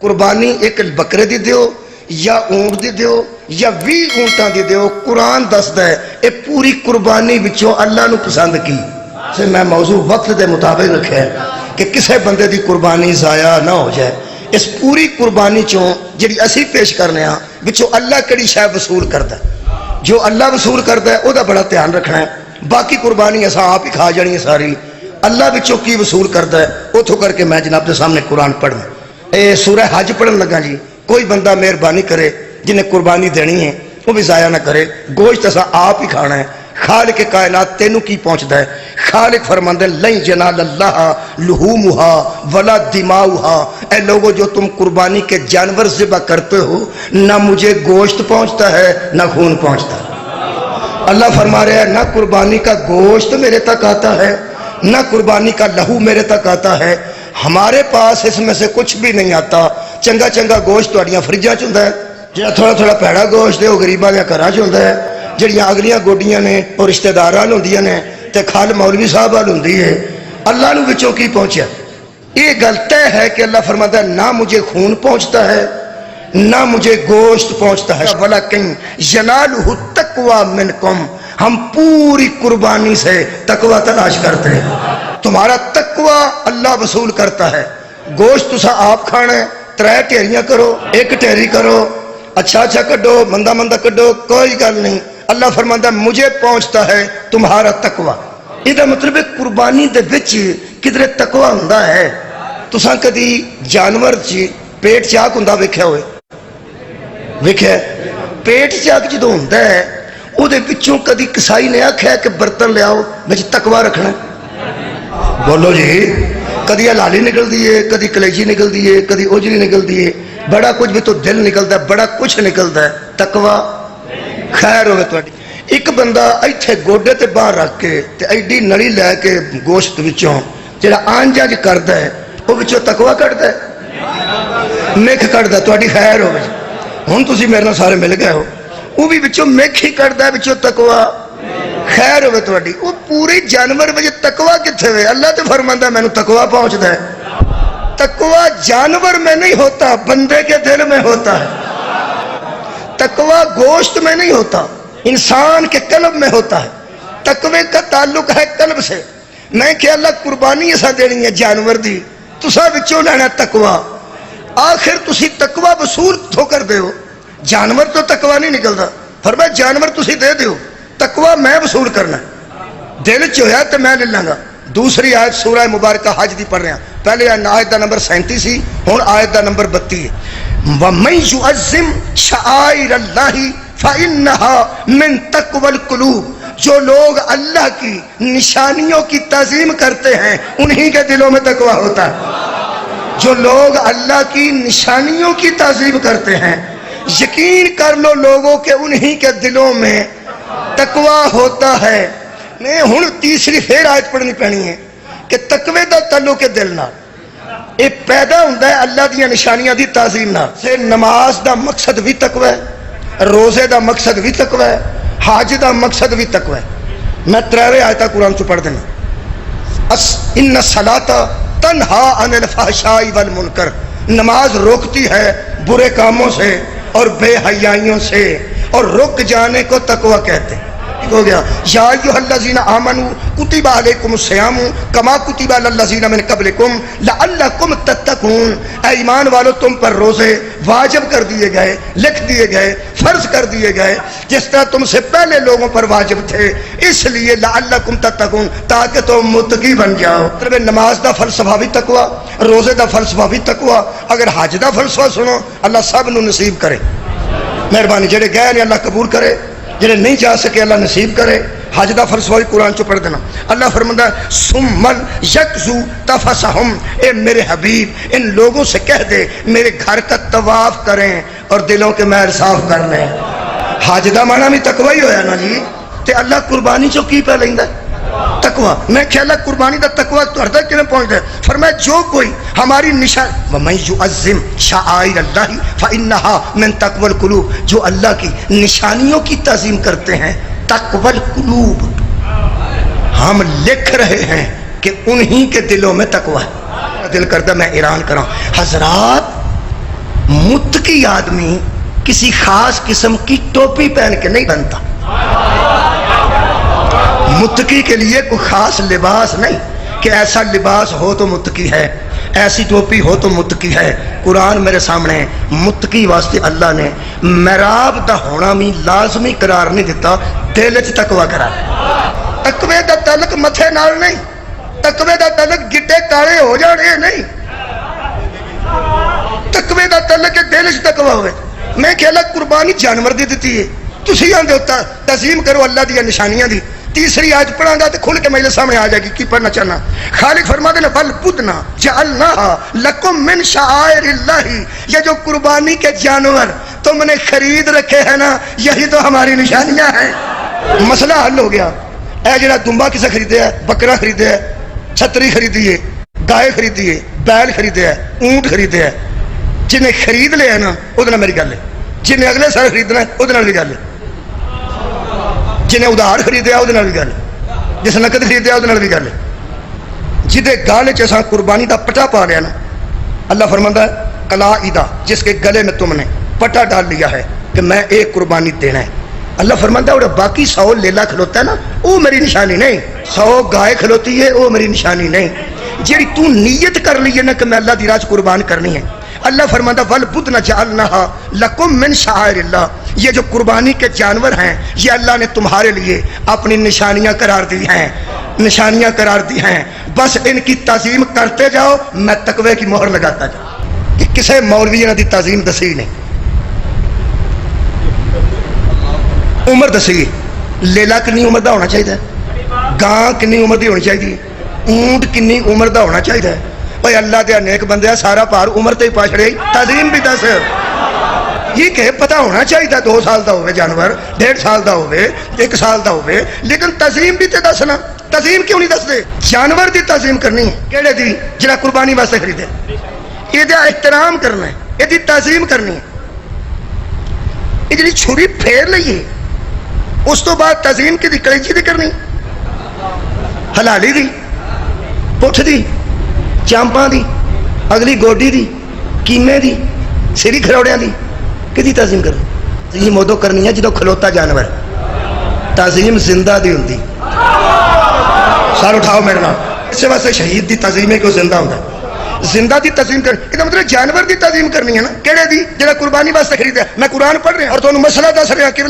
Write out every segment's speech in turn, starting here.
قربانی ایک بکرے دی دیو یا اونٹ دی دیو یا 20 اونٹاں دی دیو، قرآن دسدا ہے اے پوری قربانی وچوں اللہ نو پسند کی سے میں موضوع وقت دے مطابق رکھا ہے کہ کسے بندے دی قربانی ضائع نہ ہو جائے۔ اس پوری قربانی چوں جڑی اسی پیش کرنے ہاں وچوں اللہ کڑی شے وصول کردا ہے، جو اللہ وصول کردا ہے او دا بڑا دھیان رکھنا ہے۔ باقی قربانی اساں آپ ہی کھا جانی ہے ساری، اللہ وچوں کی وصول کردا ہے اوتھوں کر کے میں جناب دے سامنے قرآن پڑھنا۔ اے سورہ حج پڑھن لگا جی، کوئی بندہ مہربانی کرے جنہیں قربانی دینی ہے وہ بھی ضائع نہ کرے، گوشت اساں آپ ہی کھانا ہے۔ خالق کائنات تینوں کی پہنچدا ہے، خالق فرماندے لن ینال اللہ لحومها ولا دماؤها، اے لوگو جو تم قربانی کے جانور ذبح کرتے ہو نہ مجھے گوشت پہنچتا ہے نہ خون پہنچتا ہے۔ اللہ فرما رہا ہے نہ قربانی کا گوشت میرے تک آتا ہے نہ قربانی کا لہو میرے تک آتا ہے، ہمارے پاس اس میں سے کچھ بھی نہیں آتا۔ چنگا چنگا گوشت تہاڈیاں فریجاں چ ہوندا ہے، جڑا تھوڑا تھوڑا پیڑا گوشت ہے وہ غریباں دے گھراں چ ہوندا ہے، جڑیاں اگلیاں گوڈیاں نے اور رشتہ داراں ہوندیاں نے تے کھال مولوی صاحب وال ہوندی ہے۔ اللہ نو وچوں کی پہنچیا؟ یہ گل طے ہے کہ اللہ فرماتا ہے نہ مجھے خون پہنچتا ہے نہ مجھے گوشت پہنچتا ہے، ولیکن ینالہ التقوی منکم، ہم پوری قربانی سے تقوی تلاش کرتے ہیں۔ تمہارا تقوی اللہ وصول کرتا ہے۔ گوشت تسا آپ کھانا ہے، 3 ٹھیریاں کرو، 1 ٹھیری کرو، اچھا اچھا کڈو، مندہ مندہ کڈو، کوئی گل نہیں۔ اللہ فرماتا ہے مجھے پہنچتا ہے تمہارا تقوی۔ یہ مطلب ہے قربانی دے وچ کدھر تقوی ہوندا ہے۔ تساں کدی جانور چ پیٹ چاک ہوندا ویکھیا ہوئے؟ ویکھیا پیٹ چاک جدوں ہوندا ہے او دے وچوں کدی کسائی نے آکھیا کہ برتن لے آؤ وچ تقوی رکھنا؟ بولو جی، کدی حلالی نکلدی ہے، کدی کلیجی نکلدی ہے، کدی اوجری نکلدی ہے، بڑا کچھ بھی تو دل نکلدا ہے، بڑا کچھ نکلدا ہے۔ تقوی خیر ہوے تہاڈی۔ ایک بندہ ایتھے گوڈے تے باہر رکھ کے تے ایڈی نڑی لے کے گوشت وچوں جڑا آنجج کردا ہے او وچوں تقوی کڈدا ہے، مکھ کڈدا ہے۔ تہاڈی خیر ہوے، ہن تسی میرے نال سارے مل گئے ہو، او بھی وچوں مکھ ہی کڈدا ہے، وچوں تقوی خیر ہوے تہاڈی۔ او پوری جانور وچ تقوی کتھے وے؟ اللہ تے فرماندا ہے مینوں تقوی پہنچدا ہے۔ تقوی جانور میں نہیں ہوتا، بندے کے دل میں ہوتا ہے۔ تقوی گوشت میں نہیں ہوتا، انسان کے قلب میں ہوتا ہے۔ تقوی کا تعلق ہے قلب سے۔ میں کہ اللہ قربانی ایسا دینی ہے جانور دی، تسا وچوں لینا تقوی، آخر تسی تقوی وصول تو کر دے ہو، جانور تو تقوی نہیں نکلدا۔ فرمایا جانور تسی دے دیو، تقوی میں وصول کرنا ہے، دل چ ہویا تے میں لے لاں گا۔ دوسری آیت سورہ مبارکہ حج دی پڑھ رہے ہیں، پہلے آیت دا نمبر 37 سی، ہن آیت دا نمبر 32 ہے۔ وَمَن يُعَظِّمْ شَعَائِرَ اللَّهِ فَإِنَّهَا مِن تَقْوَى الْقُلُوبِ، جو لوگ اللہ کی نشانیوں کی تعظیم کرتے ہیں انہی کے دلوں میں تقوی ہوتا ہے۔ جو لوگ اللہ کی نشانیوں کی تعظیم کرتے ہیں، یقین کر لو لوگوں کے انہی کے دلوں میں تقوی ہوتا ہے۔ میں ہن تیسری پھر آیت پڑھنی پڑنی ہے کہ تقوی دا تعلق دل نال اے پیدا ہوندا ہے اللہ دی نشانیاں دی تعظیم نال۔ سے نماز دا مقصد بھی تقوی ہے، روزے دا مقصد بھی تقوی ہے، حج دا مقصد بھی تقوی ہے۔ میں 3 آیتاں قرآن چ پڑھ دینا۔ ان الصلاۃ تنہا عن الفحشاء والمنکر، نماز روکتی ہے برے کاموں سے اور بے حیائیوں سے، اور رک جانے کو تقوی کہتے ہیں۔ ہو گیا یا ایھا الذین آمنوا کتب علیکم الصیام کما کتب علی الذین من قبلکم لعلکم تتقون، اے ایمان والو تم پر روزے واجب کر دیے گئے، لکھ دیے گئے، فرض کر دیے گئے جس طرح تم سے پہلے لوگوں پر واجب تھے، اس لیے لعلکم تتقون، تاکہ تم متقی بن جاؤ۔ نماز دا فلسفہ بھی تقوی، روزے دا فلسفہ بھی تقوی۔ اگر حج دا فلسفہ سنو، اللہ سب نو نصیب کرے، مہربانی، جڑے گئے نے اللہ قبول کرے، جنہیں نہیں جا سکے اللہ نصیب کرے۔ حج دا فلسفہ بھی قرآن چو پڑھ دینا۔ اللہ فرماتا ہے ثم یکزو تفسہم، اے میرے حبیب ان لوگوں سے کہہ دے میرے گھر کا طواف کریں اور دلوں کے محل صاف کر لیں۔ حج دا معنی بھی تقوی ہی ہویا نا جی، تے اللہ قربانی چو کی پہ لیندا ہے؟ تقوی۔ میں کہ اللہ قربانی دا تقوی تہاڈا کیویں پہنچدا ہے؟ فرمایا جو کوئی ہماری نشان وَمَن يُعَظِّمْ شَعَائِرَ اللَّهِ فَإِنَّهَا مِن تَقْوَى الْقُلُوبِ، جو اللہ کی نشانیوں کی تعظیم کرتے ہیں، تقوی القلوب، ہم لکھ رہے ہیں کہ انہی کے دلوں میں تقوی ہے۔ دل کرتا میں اعلان کراں، حضرات متقی آدمی کسی خاص قسم کی ٹوپی پہن کے نہیں بنتا. متقی کے لیے کوئی خاص لباس نہیں کہ ایسا لباس ہو تو متقی ہے، ایسی ٹوپی ہو تو متقی ہے. قرآن میرے سامنے ہے. متقی واسطے اللہ نے محراب دا ہونا بھی لازمی قرار نہیں دیتا، دل چ تقوی قرار. تقوی دا تعلق متھے نال نہیں، تقوی دا تعلق گٹے کالے ہو جانے نہیں. تقوی دا تعلق ہے دل چ تقوی ہوئے. میں کہ اللہ قربانی جانور دی دیتی ہے، تسی آندے ہوتا تعظیم کرو اللہ دی نشانیاں دی. تیسری آج پڑھا گا تو کھل کے میرے سامنے آ جائے گی کی پڑھنا چاہنا. خالق فرما دے بل بدنا جعلناها لکم من شعائر اللہ. یہ جو قربانی کے جانور تم نے خرید رکھے ہیں نا، یہی تو ہماری نشانیاں ہیں. مسئلہ حل ہو گیا. اے جڑا دمبا کسے خریدے ہے، بکرا خریدے ہے، چھتری خریدی ہے، گائے خریدی ہے، بیل خریدے ہے، اونٹ خریدے ہے. جنہیں خرید لے ہے نا وہ میری گل ہے. جنہیں اگلے سال خریدنا ہے وہ بھی گل ہے. جنہیں ادھار خریدیا وہ بھی گل ہے. جس نقد خریدیا وہ بھی گل ہے. جہدے گال چ قربانی دا پٹا پا لیا نا، اللہ فرماتا ہے قلائدہ، جس کے گلے میں تم نے پٹا ڈال لیا ہے کہ میں ایک قربانی دینا ہے. اللہ فرماتا ہے اور باقی 100 لیلا کھلوتا ہے نا وہ میری نشانی نہیں، 100 گائے کھلوتی ہے وہ میری نشانی نہیں. جیڑی تو نیت کر لی ہے نا کہ میں اللہ دی راہ قربان کرنی ہے، اللہ فرماتا وَالْبُدْنَ جَعَلْنَاهَا لَكُمْ مِنْ شَعَائِرِ اللَّهِ. یہ جو قربانی کے جانور ہیں یہ اللہ نے تمہارے لیے اپنی نشانیاں قرار دی ہیں، نشانیاں قرار دی ہیں. بس ان کی تعظیم کرتے جاؤ، میں تقوی کی مہر لگاتا جاؤں. کہ کسے مولوی نے دی تعظیم دسی نہیں. عمر دسی، لیلا کنی عمر دا ہونا چاہیے، گاں کنی عمر دی ہونی چاہیے، اونٹ کنی عمر دا ہونا چاہیے. بھائی اللہ دیا نیک بندے سارا پار عمر تے ہی پا چھڑے، تعظیم بھی دس. یہ کہ پتہ ہونا چاہیے 2 سال دا ہوئے جانور، 1.5 سال دا ہوئے، 1 سال دا ہوئے، لیکن تعظیم بھی تے دسنا. تعظیم کیوں نہیں دس دے؟ جانور دی تعظیم کرنی ہے. کیڑے دی؟ جڑا قربانی واسطے خریدے. یہ دا احترام کرنا ہے، یہ دی تعظیم کرنی ہے. یہ جڑی چھری پھیر لئیے اس تو بعد تعظیم کی دی کلیجی دی کرنی، حلالی دی، پٹھ دی، چامپاں دی، اگلی گوڈی دی، کیمے دی، سری کھروڑیاں دی، کدی تعظیم کرنی؟ تعظیم ادو کرنی ہے جدو کھلوتا جانور. تعظیم زندہ دی ہوندی. سار اٹھاؤ میرے نام. اس واسطے شہید دی تعظیم ہے کہ وہ زندہ ہوتا ہے. زندہ دی تعظیم کرنی، یہ مطلب جانور دی تعظیم کرنی ہے نا. کیڑے دی؟ جڑا قربانی واسطے خریدا. میں قرآن پڑھ رہا اور تمہیں مسئلہ دس رہا کہ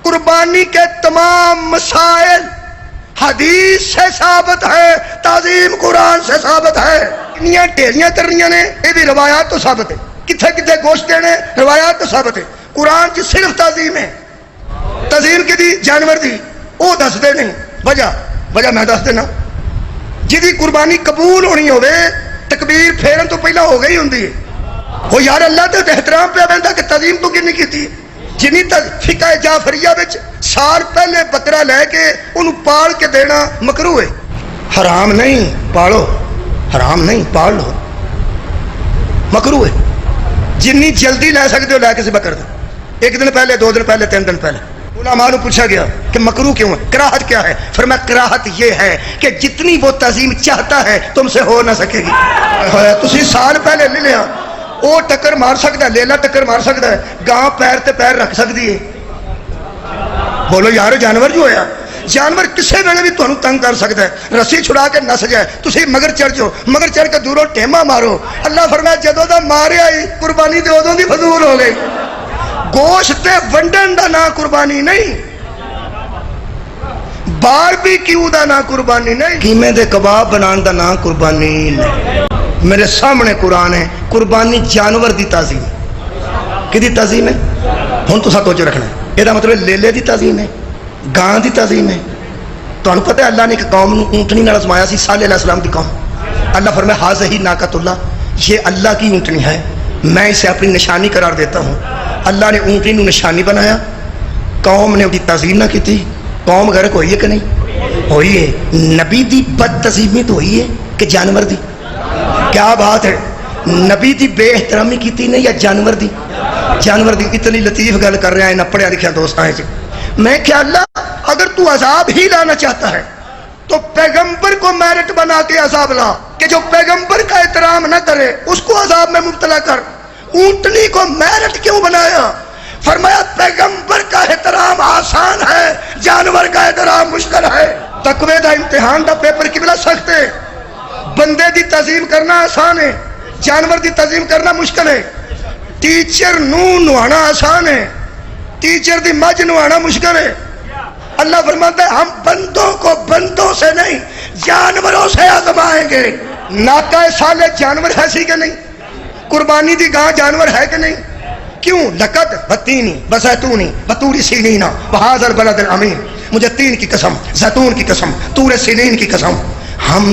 قربانی کے تمام مسائل حدیث سے ثابت ہے، تعظیم قرآن سے ثابت ہے. انیاں ڈھیریاں کرنیاں نے یہ بھی روایات تو ثابت ہے. کتھے کتھے گوشت دینے روایات تو ثابت ہے. قرآن کی صرف تعظیم ہے. تعظیم کی دی جانور دی وہ دس دے نہیں. وجہ میں دس دینا. جدی قربانی قبول ہونی ہوئے تکبیر پھیرن تو پہلا ہو گئی ہوندی ہے. وہ یار اللہ تے احترام پہ بنتا کہ تعظیم تو کی نہیں کی. جنی فقہ جعفریہ وچ سال پہلے بکرا لے کے انہوں پال کے دینا مکروہ ہے. حرام نہیں، پالو. حرام نہیں، پال لو. مکروہ ہے. جنی جلدی لے سکتے ہو لے کسی بکر دے. 1 دن پہلے، 2 دن پہلے، 3 دن پہلے. علماء نے پوچھا گیا کہ مکروہ کیوں ہے، کراہت کیا ہے؟ فرمایا کراہت یہ ہے کہ جتنی وہ تعظیم چاہتا ہے تم سے ہو نہ سکے گی. تسی سال پہلے لے لیا، وہ ٹکر مار سکتا ہے، لیلا ٹکر مار سکتا ہے، گاں پیر تے پیر رکھ سکتی ہے. بولو یار جانور جو ہے، جانور کسی ویلے بھی تمہیں تنگ کر سکتا ہے. رسی چھڑا کے نس جائے، تسی مگر چڑھ جاؤ، مگر چڑھ کے دوروں ٹیما مارو. اللہ فرمایا جدوں دا ماریا ہی قربانی دے ادوں دی فضول ہو گئی. گوشت تے ونڈن دا نا قربانی نہیں، باربیکیو دا نا قربانی نہیں، قیمے دے کباب بنان دا نا قربانی نہیں. میرے سامنے قرآن ہے. قربانی جانور دی تعظیم کی دی تعظیم ہے. ہن تو توجہ رکھنا ہے. یہ مطلب لیلے دی تعظیم ہے، گاں دی تعظیم ہے. تمہیں پتہ ہے اللہ نے ایک قوم اونٹنی نال آزمایا سی، صالح علیہ السلام دی قوم. اللہ فرمایا ہاذہ ناقۃ اللہ، یہ اللہ کی اونٹنی ہے، میں اسے اپنی نشانی قرار دیتا ہوں. اللہ نے اونٹنی نو نشانی بنایا. قوم نے دی تعظیم نہ کی تھی. قوم غرق ہوئی ہے کہ نہیں ہوئی ہے؟ نبی دی بد تعظیمی تو ہوئی ہے کہ جانور دی؟ کیا بات ہے. نبی دی بے احترامی کی تھی نہیں یا جانور دی؟ جانور دی. اتنی لطیف گل کر رہا ہے نہ پڑھیا لکھیا دوست آئے. میں کیا اللہ اگر تو عذاب ہی لانا چاہتا ہے تو پیغمبر کو میرٹ بنا کے عذاب لا، کہ جو پیغمبر کا احترام نہ کرے اس کو عذاب میں مبتلا کر. اونٹنی کو میرٹ کیوں بنایا؟ فرمایا پیغمبر کا احترام آسان ہے، جانور کا احترام مشکل ہے۔ تقوی دا امتحان دا پیپر کی بلا سخت ہے، بندے دی تعظیم کرنا آسان ہے، جانور دی تعظیم کرنا مشکل ہے۔ ٹیچر نو نوانا آسان ہے، ٹیچر دی مجھ نوانا مشکل ہے۔ اللہ فرماتا ہے ہم بندوں کو بندوں سے نہیں جانوروں سے آزمائیں گے۔ ناکہ سالے جانور ہے سی کہ نہیں؟ قربانی دی گاں جانور ہے کہ نہیں؟ کیوں؟ لقد بتینی بزیتونی بطور سینین وہذا البلد الامین، مجھے تین کی قسم، زیتون کی قسم، طور سینین کی قسم، ہم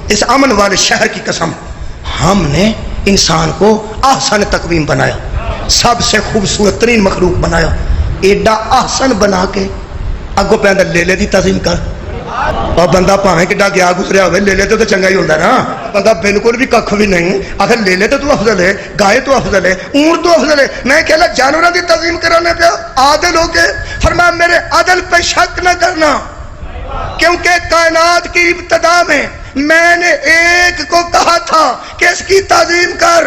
اس امن والے شہر کی قسم، ہم نے انسان کو احسن تقویم بنایا، سب سے خوبصورت ترین مخلوق بنایا۔ ایڈا احسن بنا کے اگو پہ اندر لے لے دی تعظیم کر، اور بندہ پاویں کڈا گیا گزریا ہوئے لے لے تو چنگا ہی ہوتا ہے نا۔ بندہ بالکل بھی ککھ بھی نہیں، آخر لے لے تو افضل ہے، گائے تو افضل ہے، اونٹ تو افضل ہے، میں کہلا جانوراں دی تعظیم کرانے پہ عادل ہو کے فرمایا میرے عدل پہ شک نہ کرنا، کیونکہ کائنات کی ابتدا میں نے ایک کو کہا تھا کہ اس کی تعظیم کر،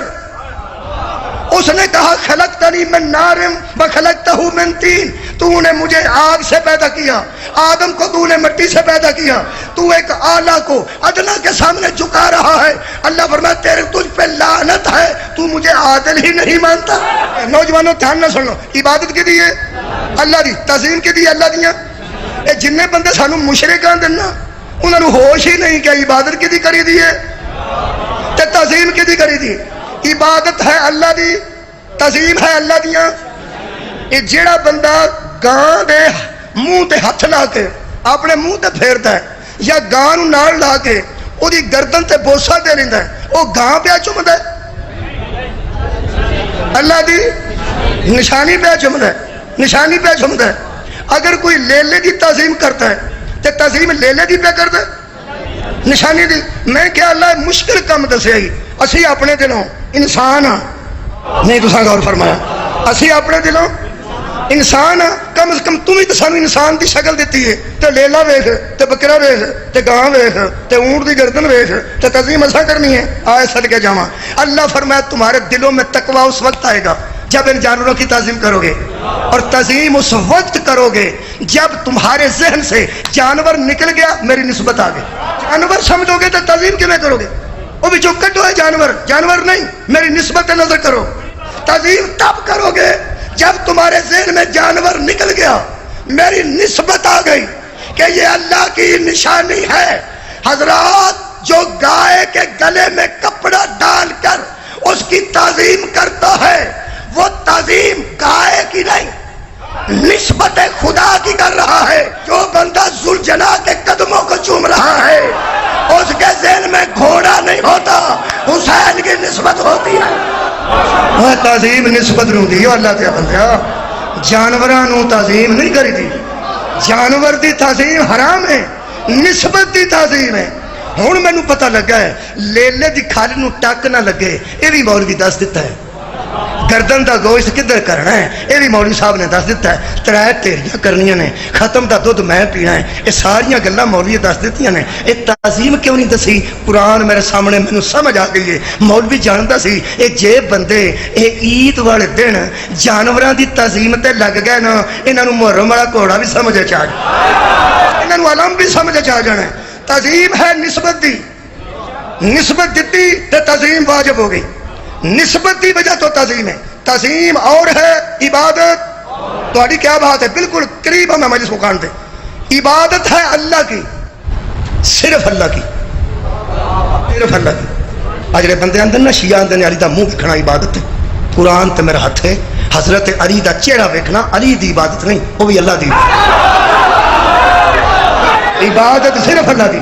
اس نے کہا خلقتنی من نار وخلقتہ من طین، تو نے مجھے آگ سے پیدا کیا، آدم کو تو نے مٹی سے پیدا کیا، تو ایک اعلیٰ کو ادنا کے سامنے جھکا رہا ہے۔ اللہ فرماتا تیرے تجھ پہ لعنت ہے، تو مجھے عادل ہی نہیں مانتا۔ نوجوانوں دھیان نہ سن لو، عبادت کی دی ہے اللہ دی، تعظیم کی دی اللہ دیاں۔ اے جننے بندے سانو مشرکاں دینا انہاں نو ہوش ہی نہیں کہ عبادت کی دی کری دی ہے تے تعظیم کی دی کری دی۔ عبادت ہے اللہ دی، تعظیم ہے اللہ دیاں۔ یہ جیڑا بندہ گاں دے منہ تے ہاتھ لا کے اپنے منہ تے پھیرتا ہے یا گاں نو نال لا کے او دی گردن تے بوسا دے لیندا ہے، او گاں پہ چومدا ہے، اللہ دی نشانی پہ چومدا ہے، نشانی پہ چومدا ہے۔ اگر کوئی لیلے دی تعظیم کرتا ہے تے تعظیم لیلے دی پہ کردا ہے، نشانی دی۔ میں کیا اللہ مشکل کم دسیا ہی، اسی اپنے دلوں انسان ہاں، نہیں تساں غور فرمایا، اسی اپنے دلوں انسان ہاں، کم از کم تم ہی تو سانو انسان دی شکل دیتی ہے، تے لیلا ویکھ تے بکرا ویکھ تے گاں ویکھ تے اونٹ دی گردن ویکھ تے تعظیم اساں کرنی ہے۔ آئے صدقے جاواں، اللہ فرمایا تمہارے دلوں میں تقوی اس وقت آئے گا جب ان جانوروں کی تعظیم کرو گے، اور تعظیم اس وقت کرو گے جب تمہارے ذہن سے جانور نکل گیا میری نسبت آ گئی۔ جانور سمجھو گے تو تعظیم کیوں کرو گے؟ وہ بھی جو کٹو ہے جانور، جانور نہیں، میری نسبت نظر کرو۔ تعظیم تب کرو گے جب تمہارے ذہن میں جانور نکل گیا، میری نسبت آ گئی کہ یہ اللہ کی نشانی ہے۔ حضرات جو گائے کے گلے میں کپڑا ڈال کر اس کی تعظیم کرتا ہے وہ تعظیم گائے کی نہیں، نسبت خدا کی کر رہا ہے۔ جو بندہ ذوالجلال کے قدموں کو چوم رہا ہے اس کے ذہن میں گھوڑا نہیں ہوتا، حسین کی نسبت ہوتی ہے۔ وہ تعظیم نسبت نو دی اللہ تے بندیا، جانوراں نو تعظیم نہیں کری دی، جانور دی تعظیم حرام ہے، نسبت دی تعظیم ہے۔ ہن مینوں پتہ لگا ہے لیلے دی کھال نو ٹک نہ لگے، یہ بھی مولوی دس دیتا ہے۔ گردن دا گوشت کدھر کرنا ہے یہ بھی مولوی صاحب نے دس دیتا ہے۔ ترے ٹیریاں کرنیاں نے، ختم دا دودھ میں پینا ہے، یہ ساریاں گلاں مولوی دس دیتیاں نے۔ یہ تعظیم کیوں نہیں دسی؟ قرآن میرے سامنے مینوں سمجھ آ گئی ہے۔ مولوی جاندا سی یہ جے بندے یہ عید والے دن جانوراں دی تعظیم تے لگ گئے نا، انہاں نوں محرم والا گھوڑا بھی سمجھ آ جائے، انہاں نوں علم بھی سمجھ آ جانا ہے۔ تعظیم ہے نسبت دی، نسبت دیتی تے تعظیم واجب ہو گئی۔ نسبت دی وجہ تو تعظیم ہے، تعظیم اور ہے عبادت۔ تہاڈی کیا بات ہے؟ بالکل قریب ہم مجلس مکان دے۔ عبادت ہے اللہ کی، صرف اللہ کی، صرف اللہ کی۔ اجڑے بندے اندر نا شیعہ اندر علی دا منہ ویکھنا عبادت ہے، قرآن تے میرا ہاتھ ہے، حضرت علی دا چہرہ ویکھنا علی دی عبادت نہیں، وہ بھی اللہ دی عبادت، صرف اللہ دی۔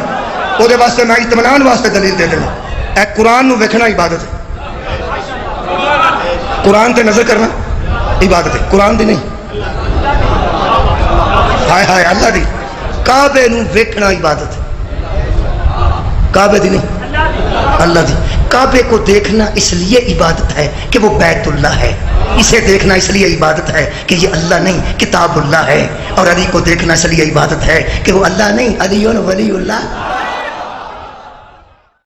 وہ دے واسطے میں اطمینان واسطے دلیل دے دینا، اے قرآن نو ویکھنا عبادت ہے، قرآن تے نظر کرنا عبادت ہے، قرآن دی نہیں۔ ہائے ہائے اللہ دی، کعبے نو ویکھنا عبادت ہے، کعبے دی نہیں، اللہ دی۔ کعبے کو دیکھنا اس لیے عبادت ہے کہ وہ بیت اللہ ہے، اسے دیکھنا اس لیے عبادت ہے کہ یہ اللہ نہیں کتاب اللہ ہے، اور علی کو دیکھنا اس لیے عبادت ہے کہ وہ اللہ نہیں علی ولی اللہ